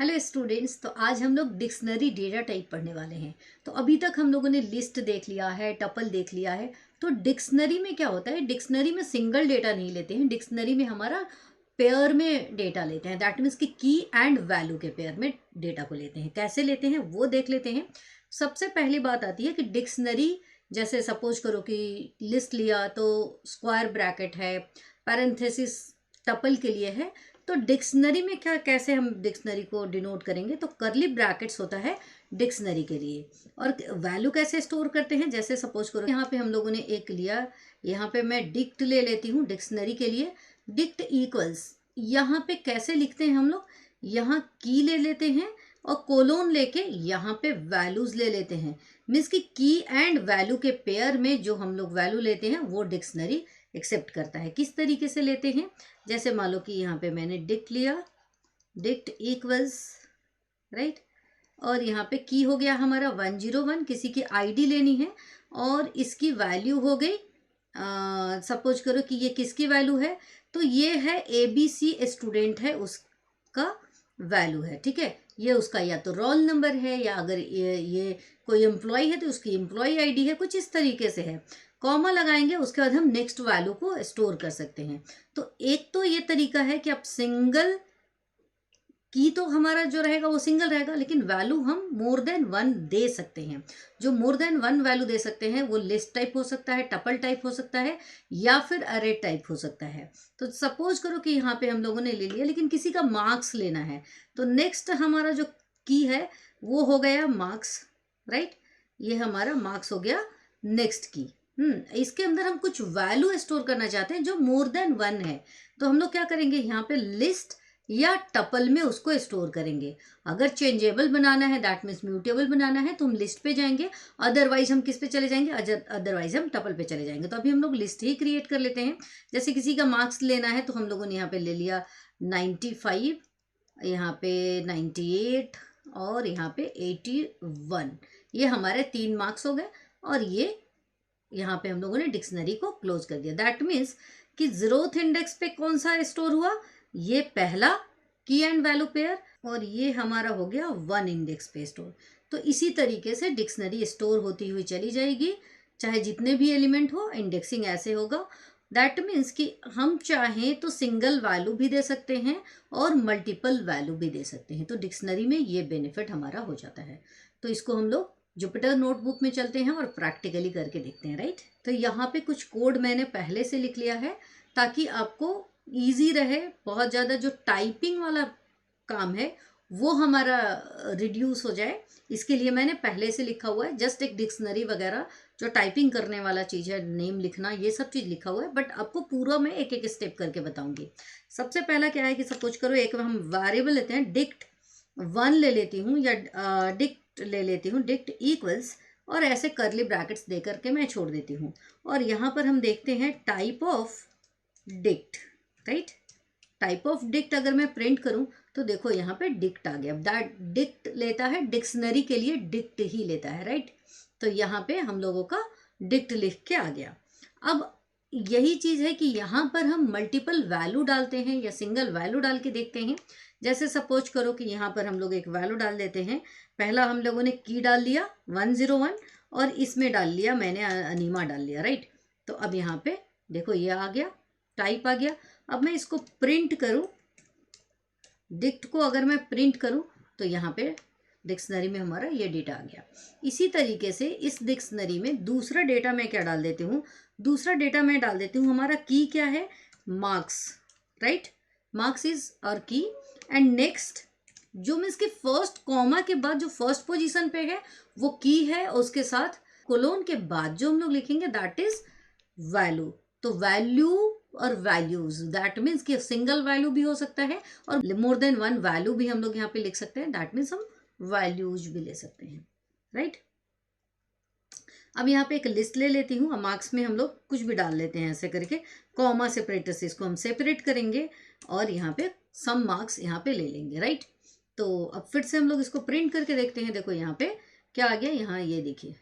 Hello students, तो आज हम लोग डिक्शनरी डेटा टाइप पढ़ने वाले हैं। तो अभी तक हम लोगों ने लिस्ट देख लिया है, टपल देख लिया है। तो डिक्शनरी में क्या होता है, डिक्शनरी में सिंगल डेटा नहीं लेते हैं, डिक्शनरी में हमारा पेयर में डेटा लेते हैं। दैट मीन्स कि की एंड वैल्यू के पेयर में डेटा को लेते हैं। कैसे लेते हैं वो देख लेते हैं। सबसे पहली बात आती है कि डिक्शनरी, जैसे सपोज करो कि लिस्ट लिया तो स्क्वायर ब्रैकेट है, पैरेंथेसिस टपल के लिए है। तो डिक्शनरी में क्या, कैसे हम डिक्शनरी को डिनोट करेंगे, तो करली ब्रैकेट्स होता है डिक्शनरी के लिए। और वैल्यू कैसे स्टोर करते हैं, जैसे सपोज करो यहाँ पे हम लोगों ने एक लिया, यहाँ पे मैं डिक्ट ले लेती हूँ डिक्शनरी के लिए। डिक्ट इक्वल्स, यहाँ पे कैसे लिखते हैं हम लोग, यहाँ की ले लेते हैं और कोलोन लेके यहाँ पे वैल्यूज ले लेते हैं। मीन्स कि की एंड वैल्यू के पेयर में जो हम लोग वैल्यू लेते हैं वो डिक्शनरी एक्सेप्ट करता है। किस तरीके से लेते हैं, जैसे मान लो कि यहाँ पे मैंने डिक्ट लिया, डिक्ट इक्वल्स राइट, और यहाँ पे की हो गया हमारा 101, किसी की आईडी लेनी है और इसकी वैल्यू हो गई, सपोज करो कि ये किसकी वैल्यू है, तो ये है ABC स्टूडेंट है, उसका वैल्यू है। ठीक है, ये उसका या तो रोल नंबर है, या अगर ये कोई एम्प्लॉय है तो उसकी एम्प्लॉय आईडी है, कुछ इस तरीके से है। कॉमा लगाएंगे, उसके बाद हम नेक्स्ट वैल्यू को स्टोर कर सकते हैं। तो एक तो ये तरीका है कि आप सिंगल की, तो हमारा जो रहेगा वो सिंगल रहेगा, लेकिन वैल्यू हम मोर देन वन दे सकते हैं। जो मोर देन वन वैल्यू दे सकते हैं वो लिस्ट टाइप हो सकता है, टपल टाइप हो सकता है, या फिर अरे टाइप हो सकता है। तो सपोज करो कि यहाँ पे हम लोगों ने ले लिया, लेकिन किसी का मार्क्स लेना है, तो नेक्स्ट हमारा जो की है वो हो गया मार्क्स, राइट। ये हमारा मार्क्स हो गया नेक्स्ट की। इसके अंदर हम कुछ वैल्यू स्टोर करना चाहते हैं जो मोर देन वन है, तो हम लोग क्या करेंगे, यहाँ पे लिस्ट या टपल में उसको स्टोर करेंगे। अगर चेंजेबल बनाना है, दैट मीन्स म्यूटेबल बनाना है, तो हम लिस्ट पे जाएंगे, अदरवाइज हम किस पे चले जाएंगे, अदरवाइज हम टपल पे चले जाएंगे। तो अभी हम लोग लिस्ट ही क्रिएट कर लेते हैं। जैसे किसी का मार्क्स लेना है तो हम लोगों ने यहाँ पे ले लिया 95, यहाँ पे 98 और यहाँ पे 81। ये हमारे 3 मार्क्स हो गए, और ये यहाँ पे हम लोगों ने डिक्शनरी को क्लोज कर दिया। दैट मीन्स कि 0th इंडेक्स पे कौन सा स्टोर हुआ, ये पहला की एंड वैल्यू पेयर, और ये हमारा हो गया 1 इंडेक्स पे स्टोर। तो इसी तरीके से डिक्शनरी स्टोर होती हुई चली जाएगी, चाहे जितने भी एलिमेंट हो, इंडेक्सिंग ऐसे होगा। दैट मीन्स कि हम चाहें तो सिंगल वैल्यू भी दे सकते हैं और मल्टीपल वैल्यू भी दे सकते हैं। तो डिक्शनरी में ये बेनिफिट हमारा हो जाता है। तो इसको हम लोग जुपिटर नोटबुक में चलते हैं और प्रैक्टिकली करके देखते हैं, राइट। तो यहाँ पे कुछ कोड मैंने पहले से लिख लिया है ताकि आपको ईजी रहे। बहुत ज़्यादा जो टाइपिंग वाला काम है वो हमारा रिड्यूस हो जाए, इसके लिए मैंने पहले से लिखा हुआ है। जस्ट एक डिक्शनरी वगैरह जो टाइपिंग करने वाला चीज़ है, नेम लिखना, ये सब चीज़ लिखा हुआ है, बट आपको पूरा मैं एक एक स्टेप करके बताऊंगी। सबसे पहला क्या है कि सपोज करो एक हम वेरिएबल लेते हैं, डिक्ट 1 ले लेती हूँ, या डिक्ट ले लेती हूँ, डिक्ट इक्वल्स, और ऐसे करली ब्रैकेट्स दे करके मैं छोड़ देती हूँ। और यहाँ पर हम देखते हैं type of dict, right. Type of dict अगर मैं प्रिंट करूं तो देखो यहाँ पे डिक्ट आ गया। दैट डिक्ट लेता है डिक्शनरी के लिए, डिक्ट ही लेता है, राइट। तो यहाँ पे हम लोगों का डिक्ट लिख के आ गया। अब यही चीज़ है कि यहाँ पर हम मल्टीपल वैल्यू डालते हैं या सिंगल वैल्यू डाल के देखते हैं। जैसे सपोज करो कि यहाँ पर हम लोग एक वैल्यू डाल देते हैं। पहला हम लोगों ने की डाल लिया 101, और इसमें डाल लिया मैंने अनीमा डाल लिया, राइट। तो अब यहाँ पे देखो ये आ गया, टाइप आ गया। अब मैं इसको प्रिंट करूं, डिक्ट को अगर मैं प्रिंट करूं तो यहाँ पे डिक्शनरी में हमारा ये डेटा आ गया। इसी तरीके से इस डिक्शनरी में दूसरा डेटा मैं क्या डाल देती हूँ, दूसरा डेटा मैं डाल देती हूँ, हमारा की क्या है, मार्क्स, राइट। मार्क्स इज और की, एंड नेक्स्ट जो मीन्स कि फर्स्ट कॉमा के बाद जो फर्स्ट पोजीशन पे है वो की है, उसके साथ कोलोन के बाद जो हम लोग लिखेंगे दैट इज वैल्यू। तो वैल्यू और वैल्यूज, दैट मीन्स कि सिंगल वैल्यू भी हो सकता है और मोर देन वन वैल्यू भी हम लोग यहाँ पे लिख सकते हैं। दैट मीन्स हम वैल्यूज भी ले सकते हैं, राइट। अब यहाँ पे एक लिस्ट ले लेती हूँ, मार्क्स में हम लोग कुछ भी डाल लेते हैं ऐसे करके, कॉमा सेपरेटर से इसको हम सेपरेट करेंगे और यहाँ पे सम मार्क्स यहाँ पे ले लेंगे, राइट। तो अब फिर से हम लोग इसको प्रिंट करके देखते हैं। देखो यहाँ पे क्या आ गया, यहाँ ये देखिए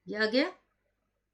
ये आ गया,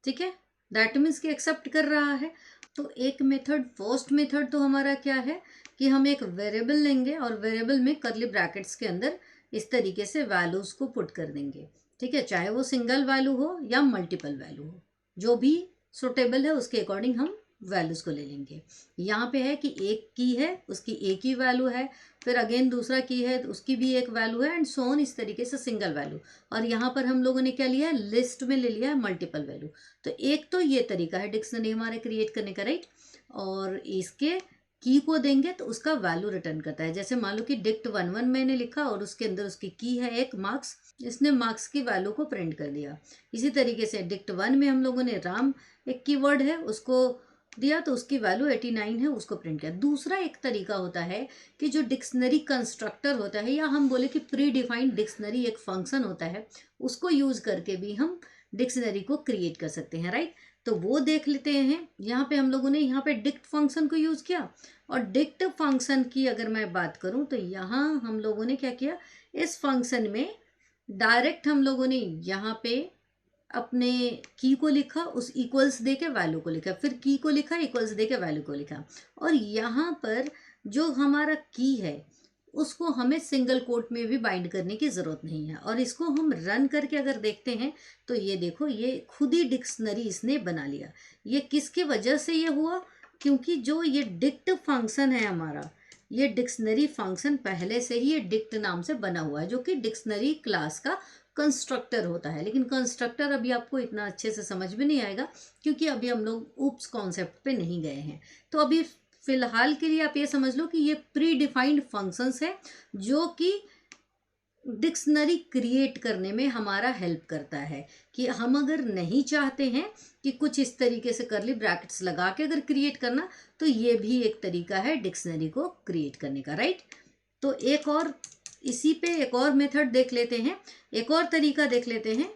ठीक है। दैट मीन्स कि एक्सेप्ट कर रहा है। तो एक मेथड, फर्स्ट मेथड तो हमारा क्या है कि हम एक वेरिएबल लेंगे और वेरिएबल में कर्ली ब्रैकेट्स के अंदर इस तरीके से वैल्यूज को पुट कर देंगे। ठीक है, चाहे वो सिंगल वैल्यू हो या मल्टीपल वैल्यू हो, जो भी सुटेबल है उसके अकॉर्डिंग हम वैल्यूज को ले लेंगे। यहाँ पे है कि एक की है उसकी एक ही वैल्यू है, फिर अगेन दूसरा की है उसकी भी एक वैल्यू है, एंड सो ऑन, इस तरीके से सिंगल वैल्यू। और यहाँ पर हम लोगों ने क्या लिया है, लिस्ट में ले लिया है मल्टीपल वैल्यू। तो एक तो ये तरीका है डिक्शनरी हमारे क्रिएट करने का, राइट। और इसके की को देंगे तो उसका वैल्यू रिटर्न करता है। जैसे मान लो कि dict11 मैंने लिखा और उसके अंदर उसकी की है एक मार्क्स, इसने मार्क्स की वैल्यू को प्रिंट कर दिया। इसी तरीके से dict1 में हम लोगों ने राम एक कीवर्ड है उसको दिया तो उसकी वैल्यू 89 है, उसको प्रिंट किया। दूसरा एक तरीका होता है कि जो डिक्शनरी कंस्ट्रक्टर होता है, या हम बोले कि प्री डिफाइंड डिक्शनरी एक फंक्शन होता है, उसको यूज करके भी हम डिक्शनरी को क्रिएट कर सकते हैं, राइट। तो वो देख लेते हैं। यहाँ पे हम लोगों ने यहाँ पे डिक्ट फंक्शन को यूज किया, और डिक्ट फंक्शन की अगर मैं बात करूँ तो यहाँ हम लोगों ने क्या किया, इस फंक्शन में डायरेक्ट हम लोगों ने यहाँ पे अपने की को लिखा, उस इक्वल्स दे के वैल्यू को लिखा, फिर की को लिखा, इक्वल्स दे के वैल्यू को लिखा। और यहाँ पर जो हमारा की है उसको हमें सिंगल कोट में भी बाइंड करने की ज़रूरत नहीं है। और इसको हम रन करके अगर देखते हैं तो ये देखो, ये खुद ही डिक्शनरी इसने बना लिया। ये किसकी वजह से ये हुआ, क्योंकि जो ये डिक्ट फंक्शन है हमारा, ये डिक्शनरी फंक्शन पहले से ही ये डिक्ट नाम से बना हुआ है, जो कि डिक्शनरी क्लास का कंस्ट्रक्टर होता है। लेकिन कंस्ट्रक्टर अभी आपको इतना अच्छे से समझ में नहीं आएगा, क्योंकि अभी हम लोग ऊप्स कॉन्सेप्ट पे नहीं गए हैं। तो अभी फिलहाल के लिए आप ये समझ लो कि ये प्री डिफाइंड फंक्शंस है, जो कि डिक्शनरी क्रिएट करने में हमारा हेल्प करता है। कि हम अगर नहीं चाहते हैं कि कुछ इस तरीके से कर्ली ब्रैकेट्स लगा के अगर क्रिएट करना, तो ये भी एक तरीका है डिक्शनरी को क्रिएट करने का, राइट। तो एक और इसी पे एक और मेथड देख लेते हैं, एक और तरीका देख लेते हैं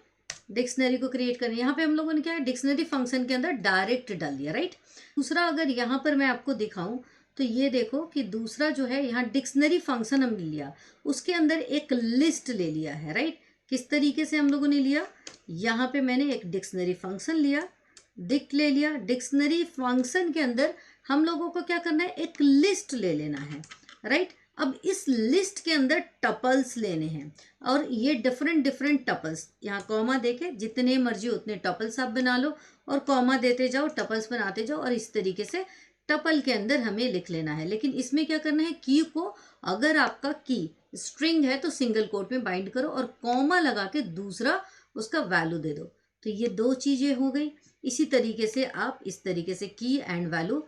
डिक्शनरी को क्रिएट करने। यहाँ पे हम लोगों ने क्या है, डिक्शनरी फंक्शन के अंदर डायरेक्ट डाल दिया, राइट। दूसरा अगर यहाँ पर मैं आपको दिखाऊं तो ये देखो कि दूसरा जो है, यहाँ डिक्शनरी फंक्शन हमने लिया, उसके अंदर एक लिस्ट ले लिया है, राइट। किस तरीके से हम लोगों ने लिया, यहाँ पे मैंने एक डिक्शनरी फंक्शन लिया, डिक्ट ले लिया। डिक्शनरी फंक्शन के अंदर हम लोगों को क्या करना है, एक लिस्ट ले लेना है, राइट। अब इस लिस्ट के अंदर टपल्स लेने हैं, और ये डिफरेंट डिफरेंट टपल्स, यहाँ कॉमा देके जितने मर्जी उतने टपल्स आप बना लो, और कॉमा देते जाओ, टपल्स बनाते जाओ, और इस तरीके से टपल के अंदर हमें लिख लेना है। लेकिन इसमें क्या करना है, की को अगर आपका की स्ट्रिंग है तो सिंगल कोट में बाइंड करो, और कॉमा लगा के दूसरा उसका वैल्यू दे दो। तो ये दो चीजें हो गई। इसी तरीके से आप इस तरीके से की एंड वैल्यू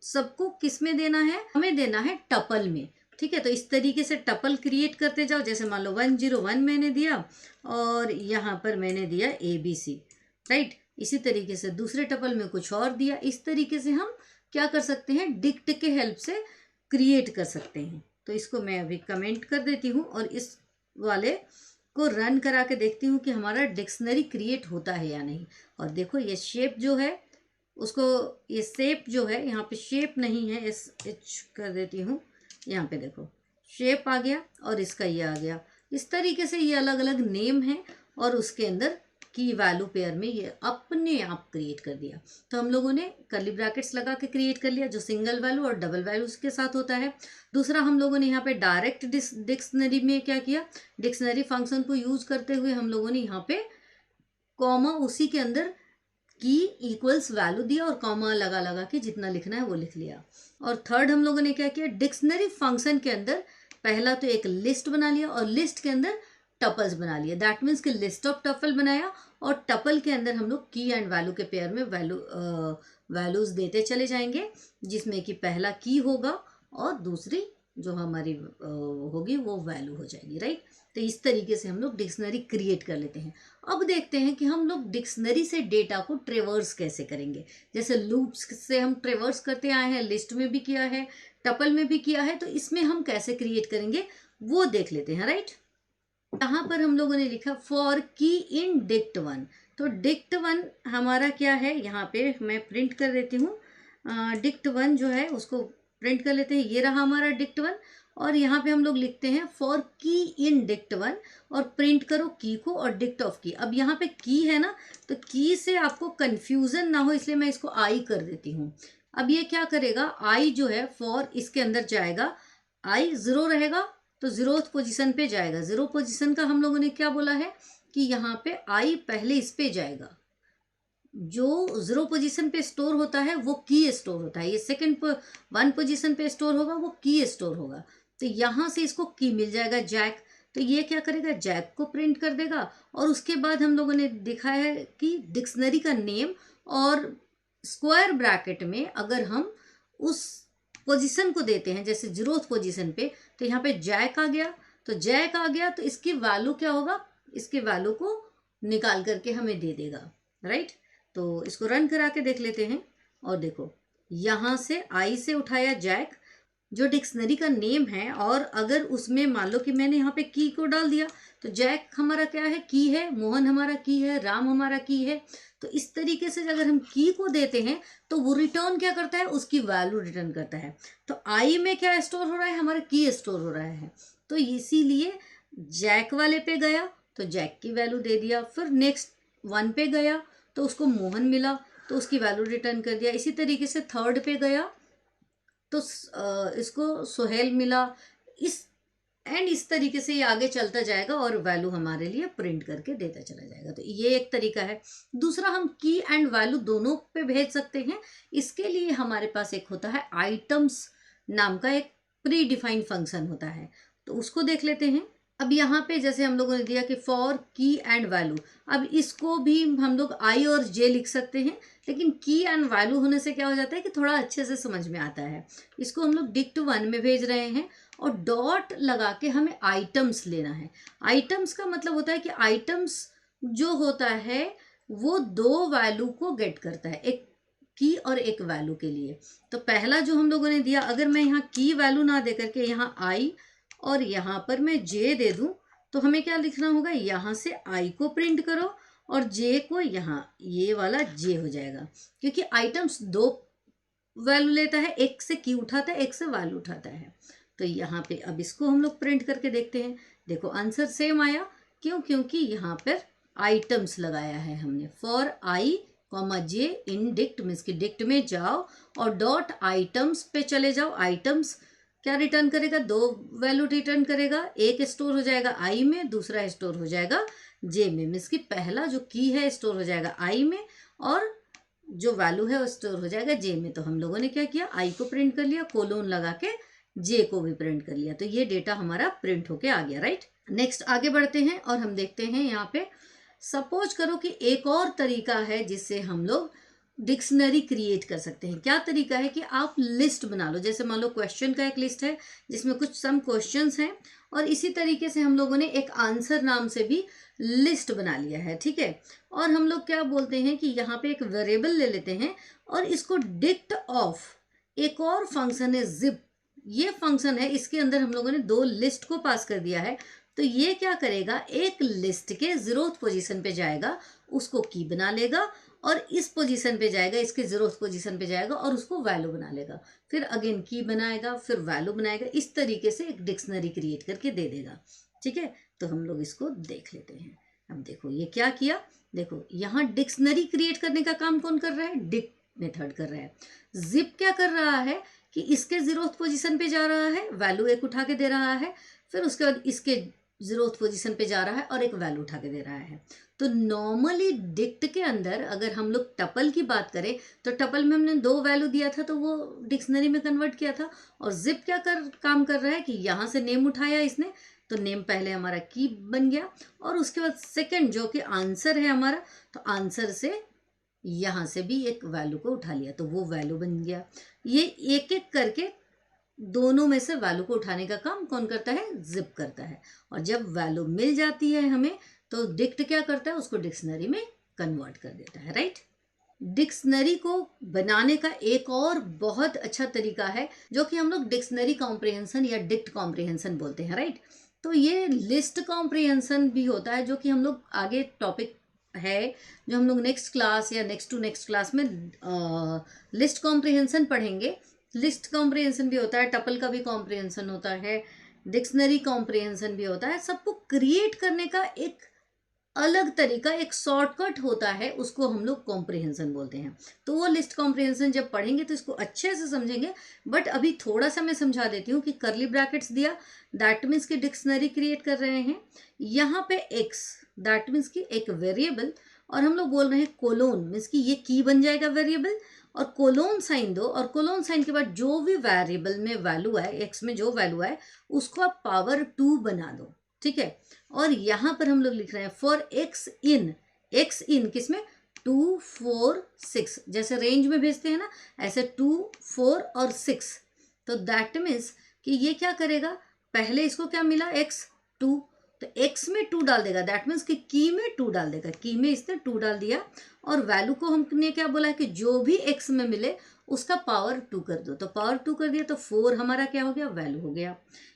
सबको किस में देना है, हमें देना है टपल में, ठीक है। तो इस तरीके से टपल क्रिएट करते जाओ। जैसे मान लो 101 मैंने दिया और यहाँ पर मैंने दिया ABC, राइट। इसी तरीके से दूसरे टपल में कुछ और दिया। इस तरीके से हम क्या कर सकते हैं, डिक्ट के हेल्प से क्रिएट कर सकते हैं। तो इसको मैं अभी कमेंट कर देती हूँ और इस वाले को रन करा के देखती हूँ कि हमारा डिक्शनरी क्रिएट होता है या नहीं। और देखो ये शेप जो है उसको, ये शेप जो है यहाँ पे शेप नहीं है, SH कर देती हूँ, यहाँ पे देखो शेप आ गया और इसका ये आ गया। इस तरीके से ये अलग अलग नेम है, और उसके अंदर की वैल्यू पेयर में ये अपने आप क्रिएट कर दिया। तो हम लोगों ने कर्ली ब्रैकेट्स लगा के क्रिएट कर लिया, जो सिंगल वैल्यू और डबल वैल्यूज के साथ होता है। दूसरा हम लोगों ने यहाँ पे डायरेक्ट डिक्शनरी में क्या किया, डिक्शनरी फंक्शन को यूज करते हुए हम लोगों ने यहाँ पे कॉमा उसी के अंदर की इक्वल्स वैल्यू दिया, और कॉमा लगा लगा के जितना लिखना है वो लिख लिया। और थर्ड हम लोगों ने क्या किया, डिक्शनरी फंक्शन के अंदर पहला तो एक लिस्ट बना लिया, और लिस्ट के अंदर टपल्स बना लिया। दैट मीन्स कि लिस्ट ऑफ टपल बनाया, और टपल के अंदर हम लोग की एंड वैल्यू के पेयर में वैल्यूज देते चले जाएंगे, जिसमें कि पहला की होगा और दूसरी जो हमारी होगी वो वैल्यू हो जाएगी, राइट। तो इस तरीके से हम लोग डिक्शनरी क्रिएट कर लेते हैं। अब देखते हैं कि हम लोग डिक्शनरी से डेटा को ट्रेवर्स कैसे करेंगे। जैसे लूप्स से हम ट्रेवर्स करते आए हैं, लिस्ट में भी किया है, टपल में भी किया है, तो इसमें हम कैसे क्रिएट करेंगे वो देख लेते हैं, राइट। यहाँ पर हम लोगों ने लिखा फॉर की इन dict1। तो dict1 हमारा क्या है, यहाँ पे मैं प्रिंट कर देती हूँ। dict1 जो है उसको प्रिंट कर लेते हैं। ये रहा हमारा dict1, और यहाँ पे हम लोग लिखते हैं फॉर की इन dict1, और प्रिंट करो की को और डिक्ट ऑफ की। अब यहाँ पे की है ना, तो की से आपको कंफ्यूजन ना हो इसलिए मैं इसको आई कर देती हूँ। अब ये क्या करेगा, आई जो है फॉर इसके अंदर जाएगा, आई 0 रहेगा तो 0th पोजीशन पे जाएगा। 0 पोजीशन का हम लोगों ने क्या बोला है कि यहाँ पे आई पहले इस पे जाएगा। जो 0 पोजीशन पे स्टोर होता है वो की स्टोर होता है, ये सेकंड 1 पोजीशन पे स्टोर होगा वो की स्टोर होगा। तो यहाँ से इसको की मिल जाएगा जैक, तो ये क्या करेगा, जैक को प्रिंट कर देगा। और उसके बाद हम लोगों ने देखा है कि डिक्शनरी का नेम और स्क्वायर ब्रैकेट में अगर हम उस पोजीशन को देते हैं, जैसे 0th पोजीशन पे, तो यहाँ पे जैक आ गया, तो जैक आ गया तो इसकी वैल्यू क्या होगा, इसके वैल्यू को निकाल करके हमें दे देगा, राइट। तो इसको रन करा के देख लेते हैं। और देखो यहाँ से आई से उठाया जैक जो डिक्शनरी का नेम है, और अगर उसमें मान लो कि मैंने यहाँ पे की को डाल दिया, तो जैक हमारा क्या है, की है, मोहन हमारा की है, राम हमारा की है। तो इस तरीके से अगर हम की को देते हैं तो वो रिटर्न क्या करता है, उसकी वैल्यू रिटर्न करता है। तो आई में क्या स्टोर हो रहा है, हमारा की स्टोर हो रहा है। तो इसीलिए जैक वाले पे गया तो जैक की वैल्यू दे दिया, फिर नेक्स्ट 1 पे गया तो उसको मोहन मिला तो उसकी वैल्यू रिटर्न कर दिया। इसी तरीके से 3rd पे गया तो इसको सोहेल मिला, इस तरीके से ये आगे चलता जाएगा और वैल्यू हमारे लिए प्रिंट करके देता चला जाएगा। तो ये एक तरीका है। दूसरा, हम की एंड वैल्यू दोनों पे भेज सकते हैं। इसके लिए हमारे पास एक होता है आइटम्स नाम का एक प्री डिफाइंड फंक्शन होता है, तो उसको देख लेते हैं। अब यहाँ पे जैसे हम लोगों ने दिया कि फॉर की एंड वैल्यू, अब इसको भी हम लोग आई और जे लिख सकते हैं, लेकिन की एंड वैल्यू होने से क्या हो जाता है कि थोड़ा अच्छे से समझ में आता है। इसको हम लोग dict1 में भेज रहे हैं और डॉट लगा के हमें आइटम्स लेना है। आइटम्स का मतलब होता है कि आइटम्स जो होता है वो 2 वैल्यू को गेट करता है, एक की और एक वैल्यू के लिए। तो पहला जो हम लोगों ने दिया, अगर मैं यहाँ की वैल्यू ना दे करके यहाँ आई और यहाँ पर मैं जे दे दूं, तो हमें क्या लिखना होगा, यहाँ से आई को प्रिंट करो और जे को यहाँ, ये वाला जे हो जाएगा, क्योंकि आइटम्स 2 वैल्यू लेता है, एक से की उठाता है, एक से वैल्यू उठाता है। तो यहाँ पे अब इसको हम लोग प्रिंट करके देखते हैं। देखो आंसर सेम आया, क्यों, क्योंकि यहाँ पर आइटम्स लगाया है हमने। For I comma J in dict, means की डिक्ट में जाओ और डॉट आइटम्स पे चले जाओ। आइटम्स क्या रिटर्न करेगा, 2 वैल्यू रिटर्न करेगा, एक स्टोर हो जाएगा आई में, दूसरा स्टोर हो जाएगा जे में। मीन्स की पहला जो की है स्टोर हो जाएगा आई में और जो वैल्यू है वो स्टोर हो जाएगा जे में। तो हम लोगों ने क्या किया, आई को प्रिंट कर लिया, कोलोन लगा के जे को भी प्रिंट कर लिया, तो ये डेटा हमारा प्रिंट होके आ गया, राइट। नेक्स्ट आगे बढ़ते हैं और हम देखते हैं यहाँ पे, सपोज करो कि एक और तरीका है जिससे हम लोग डिक्शनरी क्रिएट कर सकते हैं। क्या तरीका है कि आप लिस्ट बना लो। जैसे मान लो क्वेश्चन का एक लिस्ट है जिसमें कुछ सम क्वेश्चंस हैं, और इसी तरीके से हम लोगों ने एक आंसर नाम से भी लिस्ट बना लिया है, ठीक है। और हम लोग क्या बोलते हैं कि यहाँ पे एक वेरिएबल ले लेते हैं और इसको डिक्ट ऑफ, एक और फंक्शन है जिप, ये फंक्शन है, इसके अंदर हम लोगों ने 2 लिस्ट को पास कर दिया है। तो ये क्या करेगा, एक लिस्ट के 0th पोजीशन पे जाएगा, उसको की बना लेगा, और इस पोजीशन पे जाएगा, इसके 0th पोजीशन पे जाएगा और उसको वैल्यू बना लेगा, फिर अगेन की बनाएगा, फिर वैल्यू बनाएगा। इस तरीके से एक डिक्शनरी क्रिएट करके दे देगा, ठीक है। तो हम लोग इसको देख लेते हैं। अब देखो ये क्या किया, देखो यहाँ डिक्शनरी क्रिएट करने का काम कौन कर रहा है, डिक्ट मेथड कर रहा है। जिप क्या कर रहा है कि इसके 0th पोजीशन पे जा रहा है, वैल्यू एक उठा के दे रहा है, फिर उसके बाद इसके 0th पोजीशन पे जा रहा है और एक वैल्यू उठा के दे रहा है। तो नॉर्मली डिक्ट के अंदर अगर हम लोग टपल की बात करें तो टपल में हमने 2 वैल्यू दिया था तो वो डिक्शनरी में कन्वर्ट किया था। और जिप क्या काम कर रहा है कि यहाँ से नेम उठाया इसने, तो नेम पहले हमारा की बन गया, और उसके बाद सेकंड जो कि आंसर है हमारा, तो आंसर से यहाँ से भी एक वैल्यू को उठा लिया, तो वो वैल्यू बन गया। ये एक एक करके दोनों में से वैल्यू को उठाने का काम कौन करता है, जिप करता है। और जब वैल्यू मिल जाती है हमें, तो डिक्ट क्या करता है, उसको डिक्शनरी में कन्वर्ट कर देता है, राइट। डिक्शनरी को बनाने का एक और बहुत अच्छा तरीका है जो कि हम लोग डिक्शनरी कॉम्प्रिहेंशन या डिक्ट कॉम्प्रिहेंशन बोलते हैं, राइट। तो ये लिस्ट कॉम्प्रिहेंशन भी होता है, जो कि हम लोग आगे टॉपिक है जो हम लोग नेक्स्ट क्लास या नेक्स्ट टू नेक्स्ट क्लास में लिस्ट कॉम्प्रिहेंशन पढ़ेंगे। लिस्ट कॉम्प्रिहेंशन भी होता है, टपल का भी कॉम्प्रिहेंशन होता है, डिक्शनरी कॉम्प्रिहेंशन भी होता है। सबको क्रिएट करने का एक अलग तरीका, एक शॉर्टकट होता है, उसको हम लोग कॉम्प्रिहेंशन बोलते हैं। तो वो लिस्ट कॉम्प्रिहेंशन जब पढ़ेंगे तो इसको अच्छे से समझेंगे। बट अभी थोड़ा सा मैं समझा देती हूँ कि करली ब्रैकेट्स दिया, दैट मीन्स की डिक्शनरी क्रिएट कर रहे हैं। यहाँ पे एक्स, दैट मीन्स की एक वेरिएबल, और हम लोग बोल रहे हैं कोलोन, मीन्स की ये की बन जाएगा वेरिएबल, और कोलोन साइन दो, और कोलोन साइन के बाद जो भी वेरिएबल में वैल्यू आए, एक्स में जो वैल्यू आए उसको आप पावर 2 बना दो, ठीक है। और यहाँ पर हम लोग लिख रहे हैं फॉर एक्स इन किसमें, 2 4 6, जैसे रेंज में भेजते हैं ना, ऐसे 2 4 और 6। तो दैट मीन्स कि ये क्या करेगा, पहले इसको क्या मिला, एक्स 2, तो एक्स में 2 डाल देगा, दैट मीन्स कि की में 2 डाल देगा, की में इसने 2 डाल दिया, और वैल्यू को हमने क्या बोला है कि जो भी एक्स में मिले उसका पावर 2 कर दो, तो पावर 2 कर दिया तो 4 हमारा क्या हो गया, वैल्यू हो गया।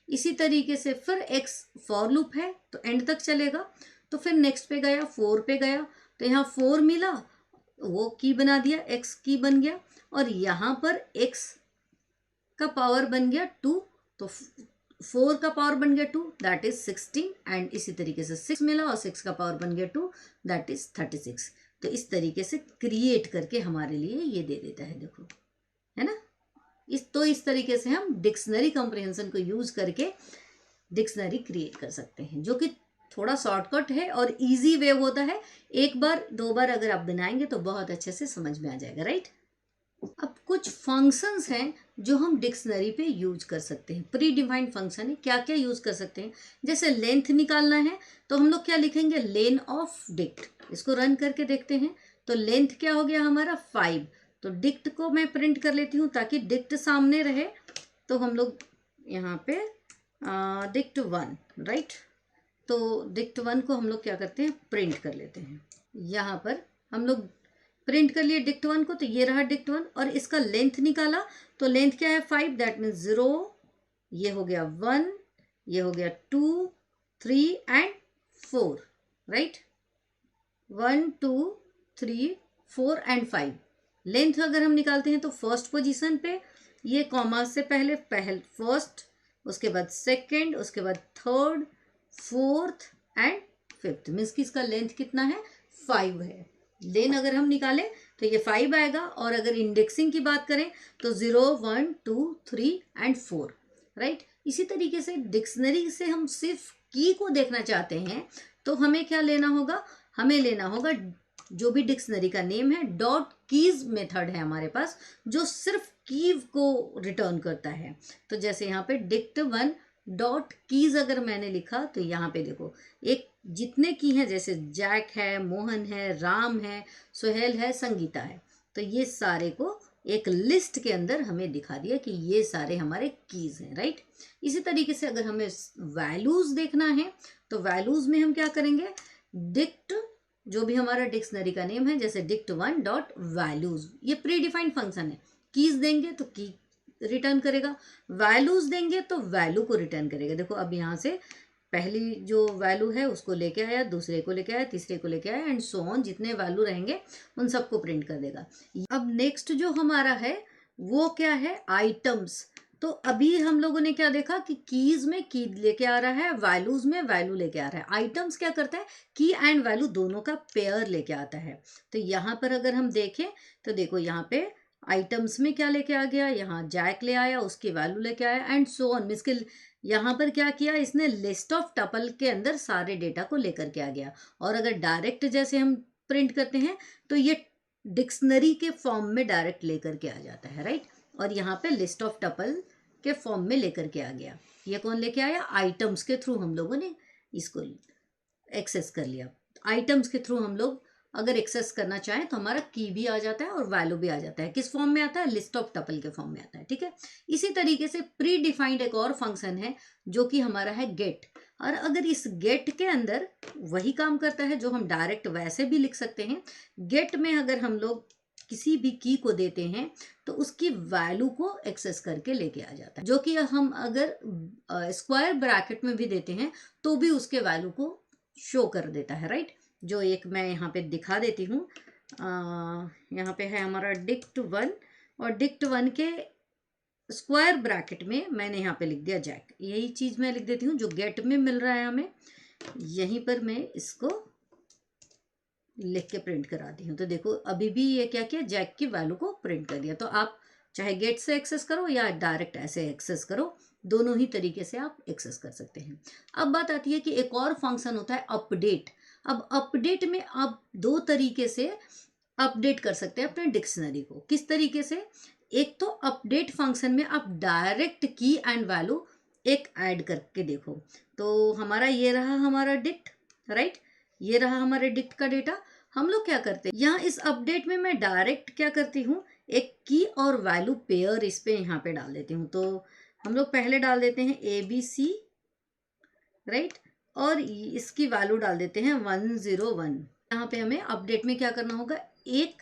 इसी तरीके से फिर एक्स फॉर लूप है तो एंड तक चलेगा, तो फिर नेक्स्ट पे गया, 4 पे गया, तो यहाँ 4 मिला, वो की बना दिया, एक्स की बन गया, और यहाँ पर एक्स का पावर बन गया 2, तो 4 का पावर बन गया 2, दैट इज 16, एंड इसी तरीके से 6 मिला और 6 का पावर बन गया 2, दैट इज 36। तो इस तरीके से क्रिएट करके हमारे लिए ये दे देता है, देखो, है ना। इस तरीके से हम डिक्शनरी कॉम्प्रिहेंशन को यूज करके डिक्शनरी क्रिएट कर सकते हैं, जो कि थोड़ा शॉर्टकट है और इजी वे होता है। एक बार 2 बार अगर आप बनाएंगे तो बहुत अच्छे से समझ में आ जाएगा, राइट। अब कुछ फंक्शंस हैं जो हम डिक्शनरी पे यूज कर सकते हैं, प्री डिफाइंड फंक्शन है, क्या क्या यूज कर सकते हैं। जैसे लेंथ निकालना है तो हम लोग क्या लिखेंगे, लेन ऑफ डिक्ट, इसको रन करके देखते हैं। तो लेंथ क्या हो गया हमारा 5, तो डिक्ट को मैं प्रिंट कर लेती हूँ ताकि डिक्ट सामने रहे। तो हम लोग यहाँ पे डिक्ट 1, राइट, तो डिक्ट 1 को हम लोग क्या करते हैं, प्रिंट कर लेते हैं। यहाँ पर हम लोग प्रिंट कर लिए डिक्ट 1 को, तो ये रहा डिक्ट 1, और इसका लेंथ निकाला, तो लेंथ क्या है 5, दैट मीन्स 0, ये हो गया 1, ये हो गया 2 3 एंड 4, राइट, 1 2 3 4 एंड 5। लेंथ अगर हम निकालते हैं तो फर्स्ट पोजीशन पे, ये कॉमा से पहले फर्स्ट, उसके बाद सेकंड, उसके बाद third, fourth and fifth, means कि इसका लेंथ कितना है, 5 है। लेन अगर हम निकालें तो ये 5 आएगा, और अगर इंडेक्सिंग की बात करें तो 0 1 2 3 एंड 4, राइट। इसी तरीके से डिक्शनरी से हम सिर्फ की को देखना चाहते हैं तो हमें क्या लेना होगा, हमें लेना होगा जो भी डिक्शनरी का नेम है, डॉट कीज मेथड है हमारे पास, जो सिर्फ की को रिटर्न करता है। तो जैसे यहाँ पे डिक्ट 1 डॉट कीज अगर मैंने लिखा तो यहाँ पे देखो, एक जितने की हैं, जैसे जैक है, मोहन है, राम है, सुहेल है, संगीता है, तो ये सारे को एक लिस्ट के अंदर हमें दिखा दिया कि ये सारे हमारे कीज हैं, राइट। इसी तरीके से अगर हमें वैल्यूज देखना है तो वैल्यूज में हम क्या करेंगे, डिक्ट जो भी हमारा डिक्शनरी का नेम है, जैसे डिक्ट 1 डॉट वैल्यूज, ये प्री डिफाइंड फंक्शन है। कीज देंगे तो की रिटर्न करेगा, वैल्यूज देंगे तो वैल्यू को रिटर्न करेगा। देखो अब यहाँ से पहली जो वैल्यू है उसको लेके आया, दूसरे को लेके आया, तीसरे को लेके आया, एंड सो ऑन, जितने वैल्यू रहेंगे उन सबको प्रिंट कर देगा। अब नेक्स्ट जो हमारा है वो क्या है, आइटम्स। तो अभी हम लोगों ने क्या देखा कि कीज में की लेके आ रहा है, वैल्यूज में वैल्यू लेके आ रहा है। आइटम्स क्या करता है, की एंड वैल्यू दोनों का पेयर लेके आता है। तो यहाँ पर अगर हम देखें तो देखो यहाँ पे आइटम्स में क्या लेके आ गया, यहाँ जैक ले आया, उसकी वैल्यू लेके आया, एंड सो ऑन, मींस के यहाँ पर क्या किया इसने, लिस्ट ऑफ टपल के अंदर सारे डेटा को लेकर के आ गया। और अगर डायरेक्ट जैसे हम प्रिंट करते हैं तो ये डिक्शनरी के फॉर्म में डायरेक्ट लेकर के आ जाता है, राइट। और यहाँ पे लिस्ट ऑफ टपल के फॉर्म में लेकर के आ गया। ये कौन लेके आया, आइटम्स के थ्रू हम लोगों ने इसको एक्सेस कर लिया। आइटम्स के थ्रू हम लोग अगर एक्सेस करना चाहें तो हमारा की भी आ जाता है और वैल्यू भी आ जाता है। किस फॉर्म में आता है, लिस्ट ऑफ टपल के फॉर्म में आता है, ठीक है। इसी तरीके से प्री डिफाइंड एक और फंक्शन है जो कि हमारा है गेट। और अगर इस गेट के अंदर वही काम करता है जो हम डायरेक्ट वैसे भी लिख सकते हैं। गेट में अगर हम लोग किसी भी की को देते हैं तो उसकी वैल्यू को एक्सेस करके लेके आ जाता है, जो कि हम अगर स्क्वायर ब्रैकेट में भी देते हैं तो भी उसके वैल्यू को शो कर देता है, राइट। जो एक मैं यहाँ पे दिखा देती हूँ, यहाँ पे है हमारा डिक्ट 1, और डिक्ट 1 के स्क्वायर ब्रैकेट में मैंने यहाँ पे लिख दिया जैक। यही चीज़ मैं लिख देती हूँ जो गेट में मिल रहा है हमें, यहीं पर मैं इसको लिख के प्रिंट करा दी हूँ। तो देखो अभी भी ये क्या किया, जैक की वैल्यू को प्रिंट कर दिया। तो आप चाहे गेट से एक्सेस करो या डायरेक्ट ऐसे एक्सेस करो, दोनों ही तरीके से आप एक्सेस कर सकते हैं। अब बात आती है कि एक और फंक्शन होता है अपडेट। अब अपडेट में आप दो तरीके से अपडेट कर सकते हैं अपने डिक्शनरी को। किस तरीके से? एक तो अपडेट फंक्शन में आप डायरेक्ट की एंड वैल्यू एक ऐड करके देखो। तो हमारा ये रहा हमारा डिक्ट, राइट, ये रहा हमारे डिक्ट का डेटा। हम लोग क्या करते हैं यहाँ इस अपडेट में, मैं डायरेक्ट क्या करती हूँ, एक की और वैल्यू पेयर इस पे यहाँ पे डाल देती हूँ। तो हम लोग पहले डाल देते हैं ABC, राइट, और इसकी वैल्यू डाल देते हैं 101। यहाँ पे हमें अपडेट में क्या करना होगा, एक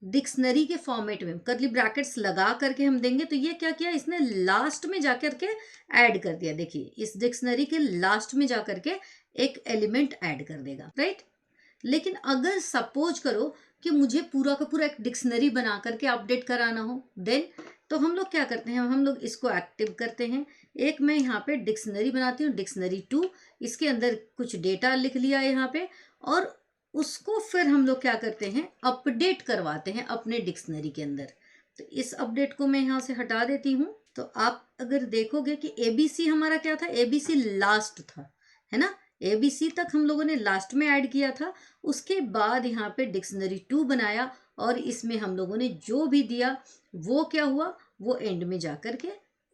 डिक्शनरी के फॉर्मेट में कर्ली ब्रैकेट्स लगा करके हम देंगे। तो ये क्या किया इसने, लास्ट में जाकर के ऐड कर दिया। देखिए इस डिक्शनरी के लास्ट में जाकर के एक एलिमेंट ऐड कर देगा, राइट। लेकिन अगर सपोज करो कि मुझे पूरा का पूरा एक डिक्शनरी बना करके अपडेट कराना हो, देन तो हम लोग क्या करते हैं, हम लोग इसको एक्टिव करते हैं। एक मैं यहाँ पे डिक्शनरी बनाती हूँ, डिक्शनरी 2, इसके अंदर कुछ डेटा लिख लिया यहाँ पे, और उसको फिर हम लोग क्या करते हैं, अपडेट करवाते हैं अपने डिक्शनरी के अंदर। तो इस अपडेट को मैं यहाँ से हटा देती हूँ। तो आप अगर देखोगे कि ABC हमारा क्या था, ABC लास्ट था, है ना। ABC तक हम लोगों ने लास्ट में ऐड किया था। उसके बाद यहाँ पे डिक्शनरी 2 बनाया और इसमें हम लोगों ने जो भी दिया वो क्या हुआ, वो एंड में जाकर के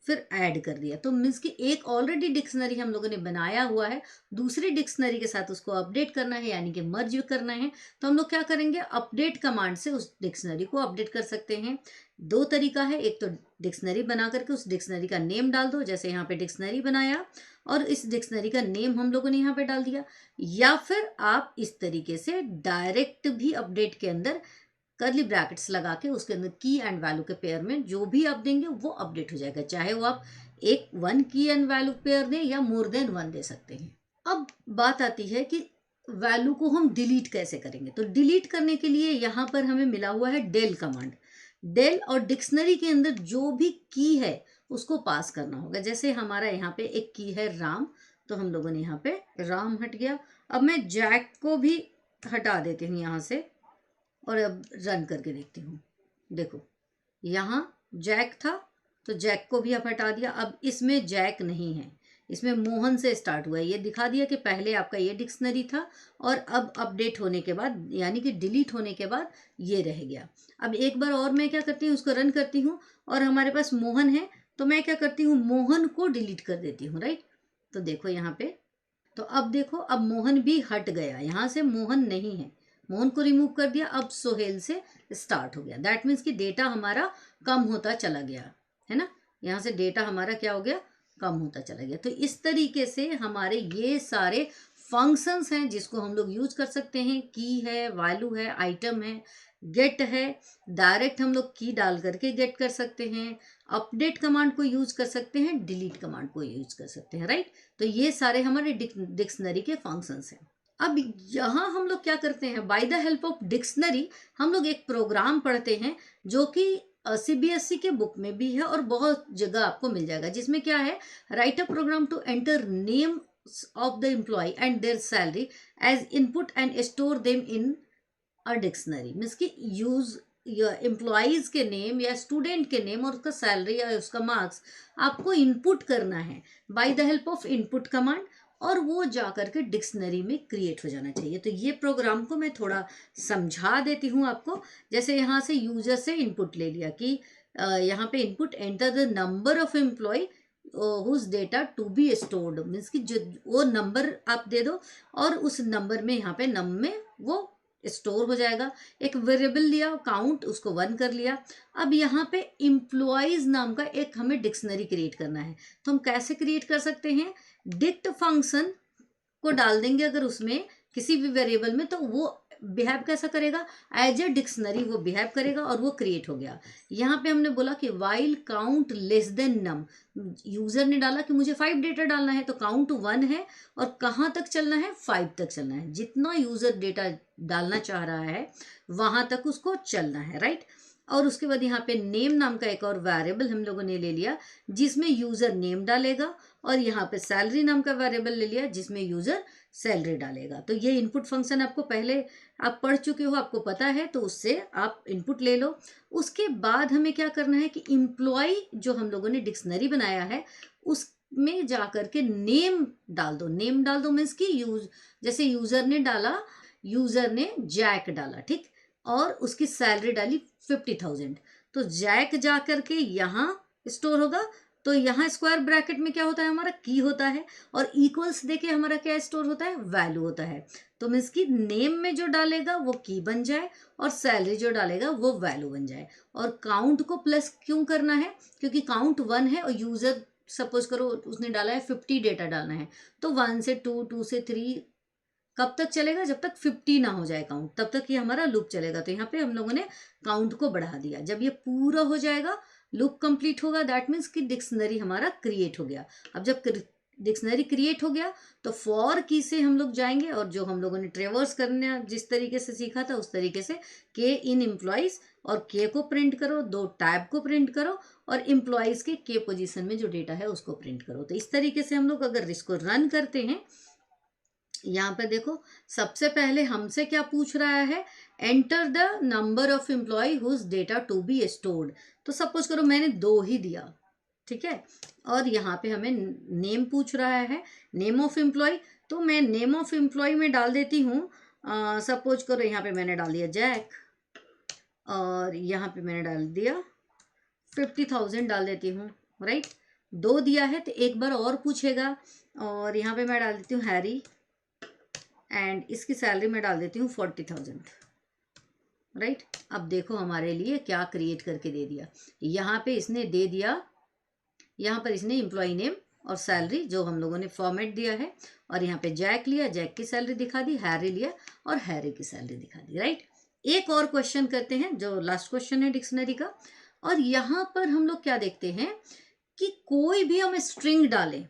फिर ऐड कर दिया। तो मीन्स कि एक ऑलरेडी डिक्शनरी हम लोगों ने बनाया हुआ है, दूसरी डिक्शनरी के साथ उसको अपडेट करना है, यानी कि मर्ज करना है। तो हम लोग क्या करेंगे, अपडेट कमांड से उस डिक्शनरी को अपडेट कर सकते हैं। दो तरीका है, एक तो डिक्शनरी बना करके उस डिक्शनरी का नेम डाल दो, जैसे यहाँ पे डिक्शनरी बनाया और इस डिक्शनरी का नेम हम लोगों ने यहाँ पे डाल दिया, या फिर आप इस तरीके से डायरेक्ट भी अपडेट के अंदर कर्ली ब्रैकेट्स लगा के उसके अंदर की एंड वैल्यू के पेयर में जो भी आप देंगे वो अपडेट हो जाएगा, चाहे वो आप एक 1 की एंड वैल्यू पेयर दें या मोर देन 1 दे सकते हैं। अब बात आती है कि वैल्यू को हम डिलीट कैसे करेंगे। तो डिलीट करने के लिए यहाँ पर हमें मिला हुआ है डेल कमांड। डेल और डिक्शनरी के अंदर जो भी की है उसको पास करना होगा। जैसे हमारा यहाँ पे एक की है राम, तो हम लोगों ने यहाँ पे राम हट गया। अब मैं जैक को भी हटा देती हूँ यहाँ से और अब रन करके देखती हूँ। देखो यहाँ जैक था तो जैक को भी अब हटा दिया। अब इसमें जैक नहीं है, इसमें मोहन से स्टार्ट हुआ है। ये दिखा दिया कि पहले आपका ये डिक्शनरी था और अब अपडेट होने के बाद यानी कि डिलीट होने के बाद ये रह गया। अब एक बार और मैं क्या करती हूँ, उसको रन करती हूँ और हमारे पास मोहन है, तो मैं क्या करती हूँ, मोहन को डिलीट कर देती हूँ, राइट। तो देखो यहाँ पे, तो अब देखो अब मोहन भी हट गया, यहाँ से मोहन नहीं है, मोहन को रिमूव कर दिया। अब सोहेल से स्टार्ट हो गया। दैट मीन्स कि डेटा हमारा कम होता चला गया, है ना। यहाँ से डेटा हमारा क्या हो गया, कम होता चला गया। तो इस तरीके से हमारे ये सारे फंक्शंस हैं जिसको हम लोग यूज कर सकते हैं। की है, वैल्यू है, आइटम है, गेट है, डायरेक्ट हम लोग की डाल करके गेट कर सकते हैं, अपडेट कमांड को यूज कर सकते हैं, डिलीट कमांड को यूज कर सकते हैं, राइट। तो ये सारे हमारे डिक्शनरी के फंक्शंस हैं। अब यहाँ हम लोग क्या करते हैं, by the help of dictionary हम लोग एक प्रोग्राम पढ़ते हैं जो कि CBSE के बुक में भी है और बहुत जगह आपको मिल जाएगा, जिसमें क्या है, write a program to enter name of the employee and their salary as input and store them in a dictionary. Means की यूज एम्प्लॉयज के नेम या स्टूडेंट के नेम और उसका सैलरी या उसका मार्क्स आपको इनपुट करना है by the help of input command, और वो जा करके डिक्शनरी में क्रिएट हो जाना चाहिए। तो ये प्रोग्राम को मैं थोड़ा समझा देती हूँ आपको। जैसे यहाँ से यूजर से इनपुट ले लिया कि यहाँ पे input enter the number of employee whose data to be stored. Means कि जो वो नंबर आप दे दो और उस नंबर में यहाँ पे नम में वो स्टोर हो जाएगा। एक वेरिएबल लिया काउंट, उसको 1 कर लिया। अब यहाँ पे एम्प्लॉयज नाम का एक हमें डिक्शनरी क्रिएट करना है। तो हम कैसे क्रिएट कर सकते हैं, डिक्ट फंक्शन को डाल देंगे अगर उसमें किसी भी वेरिएबल में, तो वो बिहेव कैसा करेगा, एज ए डिक्शनरी वो बिहेव करेगा और वो क्रिएट हो गया। यहाँ पे हमने बोला कि वाइल काउंट लेस देन नम, यूजर ने डाला कि मुझे 5 डेटा डालना है, तो काउंट 1 है और कहाँ तक चलना है, 5 तक चलना है। जितना यूजर डेटा डालना चाह रहा है वहां तक उसको चलना है, राइट। और उसके बाद यहाँ पे नेम नाम का एक और वेरिएबल हम लोगों ने ले लिया जिसमें यूजर नेम डालेगा और यहाँ पे सैलरी नाम का वेरिएबल ले लिया जिसमें यूजर सैलरी डालेगा। तो ये इनपुट फंक्शन आपको पहले आप पढ़ चुके हो, आपको पता है, तो उससे आप इनपुट ले लो। उसके बाद हमें क्या करना है कि इम्प्लॉय जो हम लोगों ने डिक्शनरी बनाया है उसमें जा करके नेम डाल दो। नेम डाल दो मीन्स की जैसे यूजर ने डाला, यूजर ने जैक डाला, ठीक, और उसकी सैलरी डाली 50,000, तो जैक जा करके यहाँ स्टोर होगा। तो यहाँ स्क्वायर ब्रैकेट में क्या होता है, हमारा की होता है, और इक्वल्स देके हमारा क्या स्टोर होता है, वैल्यू होता है। तो मीन्स की नेम में जो डालेगा वो की बन जाए और सैलरी जो डालेगा वो वैल्यू बन जाए। और काउंट को प्लस क्यों करना है, क्योंकि काउंट 1 है और यूजर सपोज करो उसने डाला है 50 डेटा डालना है, तो 1 से 2, 2 से 3 कब तक चलेगा, जब तक 50 ना हो जाए काउंट, तब तक ये हमारा लूप चलेगा। तो यहाँ पे हम लोगों ने काउंट को बढ़ा दिया। जब ये पूरा हो जाएगा, लूप कंप्लीट होगा, दैट मीन्स कि डिक्शनरी हमारा क्रिएट हो गया। अब जब डिक्शनरी क्रिएट हो गया तो फॉर की से हम लोग जाएंगे और जो हम लोगों ने ट्रेवर्स करने जिस तरीके से सीखा था उस तरीके से के इन एम्प्लॉइज और के को प्रिंट करो, 2 टैब को प्रिंट करो और एम्प्लॉइज के पोजीशन में जो डेटा है उसको प्रिंट करो। तो इस तरीके से हम लोग अगर इसको रन करते हैं, यहाँ पे देखो सबसे पहले हमसे क्या पूछ रहा है, enter the number of employee whose data to be stored. तो सपोज करो मैंने 2 ही दिया, ठीक है, और यहाँ पे हमें नेम पूछ रहा है, नेम ऑफ एम्प्लॉय। तो मैं नेम ऑफ एम्प्लॉय में डाल देती हूँ, सपोज करो यहाँ पे मैंने डाल दिया जैक और यहाँ पे मैंने डाल दिया 50,000 डाल देती हूँ, राइट। 2 दिया है तो एक बार और पूछेगा और यहाँ पे मैं डाल देती हूँ हैरी एंड इसकी सैलरी में डाल देती हूँ 40,000, राइट। अब देखो हमारे लिए क्या क्रिएट करके दे दिया। यहाँ पे इसने दे दिया, यहाँ पर इसने एम्प्लॉय नेम और सैलरी जो हम लोगों ने फॉर्मेट दिया है, और यहाँ पे जैक लिया, जैक की सैलरी दिखा दी, हैरी लिया और हैरी की सैलरी दिखा दी, राइट। एक और क्वेश्चन करते हैं जो लास्ट क्वेश्चन है डिक्शनरी का। और यहाँ पर हम लोग क्या देखते हैं कि कोई भी हम स्ट्रिंग डालें,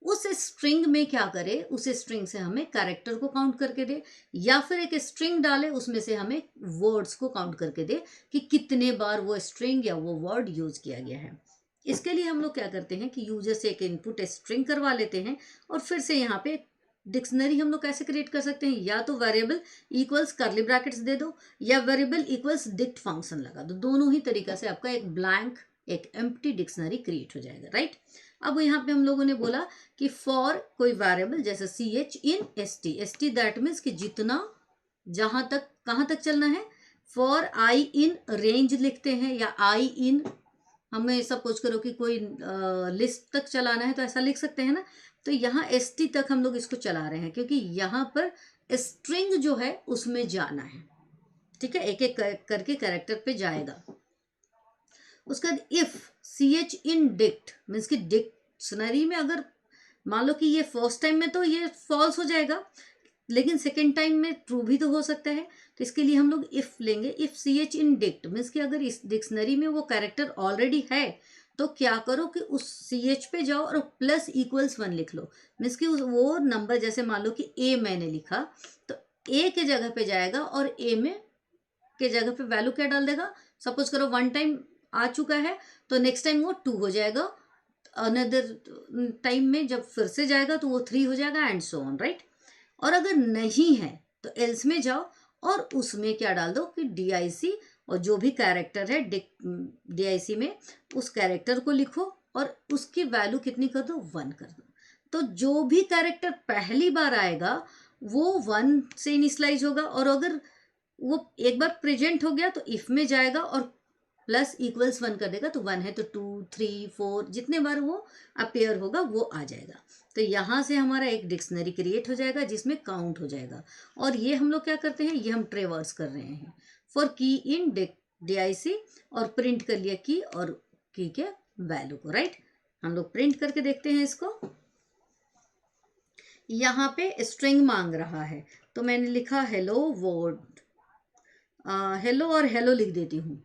उस स्ट्रिंग में क्या करे, उस स्ट्रिंग से हमें कैरेक्टर को काउंट करके दे, या फिर एक स्ट्रिंग डाले उसमें से हमें वर्ड्स को काउंट करके दे कि कितने बार वो स्ट्रिंग या वो वर्ड यूज किया गया है। इसके लिए हम लोग क्या करते हैं कि यूजर से एक इनपुट स्ट्रिंग करवा लेते हैं और फिर से यहाँ पे डिक्शनरी हम लोग कैसे क्रिएट कर सकते हैं, या तो वेरिएबल इक्वल्स कर्ली ब्रैकेट्स दे दो या वेरिएबल इक्वल्स डिक्ट फंक्शन लगा दो। दोनों ही तरीका से आपका एक ब्लैंक, एक एम्प्टी डिक्शनरी क्रिएट हो जाएगा, राइट। अब यहाँ पे हम लोगों ने बोला कि फॉर कोई वेरिएबल जैसे CH in ST that means कि जितना जहां तक कहाँ तक चलना है। फॉर I इन रेंज लिखते हैं या I इन, हमें सपोज करो कि कोई लिस्ट तक चलाना है तो ऐसा लिख सकते हैं ना। तो यहाँ ST तक हम लोग इसको चला रहे हैं क्योंकि यहाँ पर स्ट्रिंग जो है उसमें जाना है, ठीक है, एक एक करके कैरेक्टर पे जाएगा। उसके बाद if CH in dict means कि डिक्शनरी में अगर मान लो कि ये फर्स्ट टाइम में तो ये फॉल्स हो जाएगा, लेकिन सेकेंड टाइम में ट्रू भी तो हो सकता है। तो इसके लिए हम लोग इफ लेंगे, if CH in dict means कि अगर इस डिक्शनरी में वो कैरेक्टर ऑलरेडी है तो क्या करो कि उस CH पे जाओ और प्लस इक्वल्स 1 लिख लो। मीन्स कि वो नंबर जैसे मान लो कि A मैंने लिखा तो A के जगह पे जाएगा और A में के जगह पे वैल्यू क्या डाल देगा, सपोज करो 1 टाइम आ चुका है तो नेक्स्ट टाइम वो 2 हो जाएगा, अनदर टाइम में जब फिर से जाएगा तो वो 3 हो जाएगा एंड सो ऑन, राइट। और अगर नहीं है तो एल्स में जाओ और उसमें क्या डाल दो कि DIC और जो भी कैरेक्टर है DIC में उस कैरेक्टर को लिखो और उसकी वैल्यू कितनी कर दो, 1 कर दो। तो जो भी कैरेक्टर पहली बार आएगा वो 1 से इनिशियलाइज होगा, और अगर वो एक बार प्रेजेंट हो गया तो इफ में जाएगा और प्लस इक्वल्स 1 कर देगा। तो 1 है तो 2, 3, 4 जितने बार वो अपेयर होगा वो आ जाएगा। तो यहाँ से हमारा एक डिक्शनरी क्रिएट हो जाएगा जिसमें काउंट हो जाएगा। और ये हम लोग क्या करते हैं, ये हम ट्रेवर्स कर रहे हैं फॉर की इन DIC और प्रिंट कर लिया की और की के वैल्यू को, राइट। हम लोग प्रिंट करके देखते हैं इसको। यहाँ पे स्ट्रिंग मांग रहा है तो मैंने लिखा हेलो वर्ड, हेलो और हेलो लिख देती हूँ,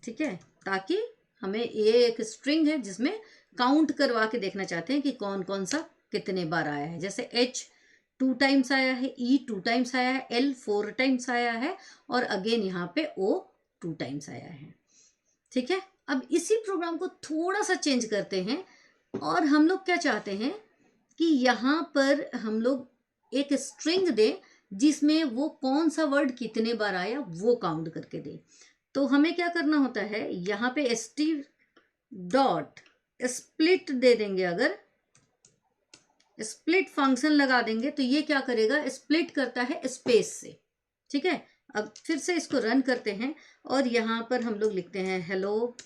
ठीक है, ताकि हमें ये एक स्ट्रिंग है जिसमें काउंट करवा के देखना चाहते हैं कि कौन कौन सा कितने बार आया है। जैसे H 2 टाइम्स आया है, E 2 टाइम्स आया है, L 4 टाइम्स आया है और अगेन यहाँ पे O 2 टाइम्स आया है, ठीक है। अब इसी प्रोग्राम को थोड़ा सा चेंज करते हैं और हम लोग क्या चाहते हैं कि यहाँ पर हम लोग एक स्ट्रिंग दें जिसमें वो कौन सा वर्ड कितने बार आया वो काउंट करके दे। तो हमें क्या करना होता है, यहाँ पे st डॉट स्प्लिट दे देंगे, अगर स्प्लिट फंक्शन लगा देंगे तो ये क्या करेगा, स्प्लिट करता है स्पेस से। ठीक है, अब फिर से इसको रन करते हैं और यहाँ पर हम लोग लिखते हैं हेलो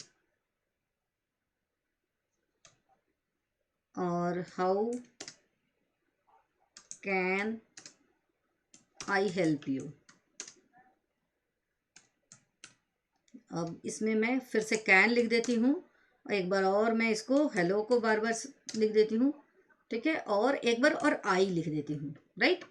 और how can I help you. अब इसमें मैं फिर से कैन लिख देती हूँ, एक बार और मैं इसको हेलो को बार बार लिख देती हूँ। ठीक है, और एक बार और आई लिख देती हूँ। राइट,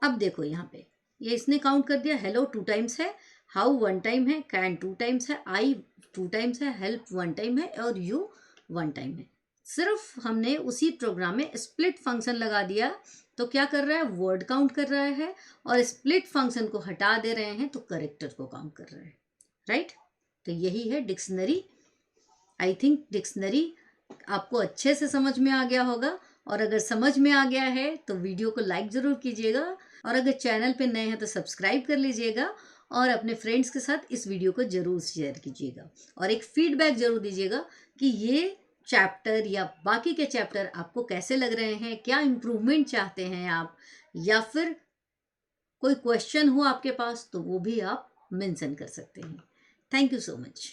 अब देखो यहाँ पे ये इसने काउंट कर दिया, हेलो 2 टाइम्स है, हाउ 1 टाइम है, कैन 2 टाइम्स है, आई 2 टाइम्स है, हेल्प 1 टाइम है और यू 1 टाइम है। सिर्फ हमने उसी प्रोग्राम में स्प्लिट फंक्शन लगा दिया तो क्या कर रहा है, वर्ड काउंट कर रहा है, और स्प्लिट फंक्शन को हटा दे रहे हैं तो करेक्टर को काउंट कर रहा है। राइट, तो यही है डिक्शनरी। आई थिंक डिक्शनरी आपको अच्छे से समझ में आ गया होगा, और अगर समझ में आ गया है तो वीडियो को लाइक ज़रूर कीजिएगा, और अगर चैनल पे नए हैं तो सब्सक्राइब कर लीजिएगा, और अपने फ्रेंड्स के साथ इस वीडियो को ज़रूर शेयर कीजिएगा, और एक फीडबैक ज़रूर दीजिएगा कि ये चैप्टर या बाकी के चैप्टर आपको कैसे लग रहे हैं, क्या इम्प्रूवमेंट चाहते हैं आप, या फिर कोई क्वेश्चन हो आपके पास तो वो भी आप मेंशन कर सकते हैं। Thank you so much.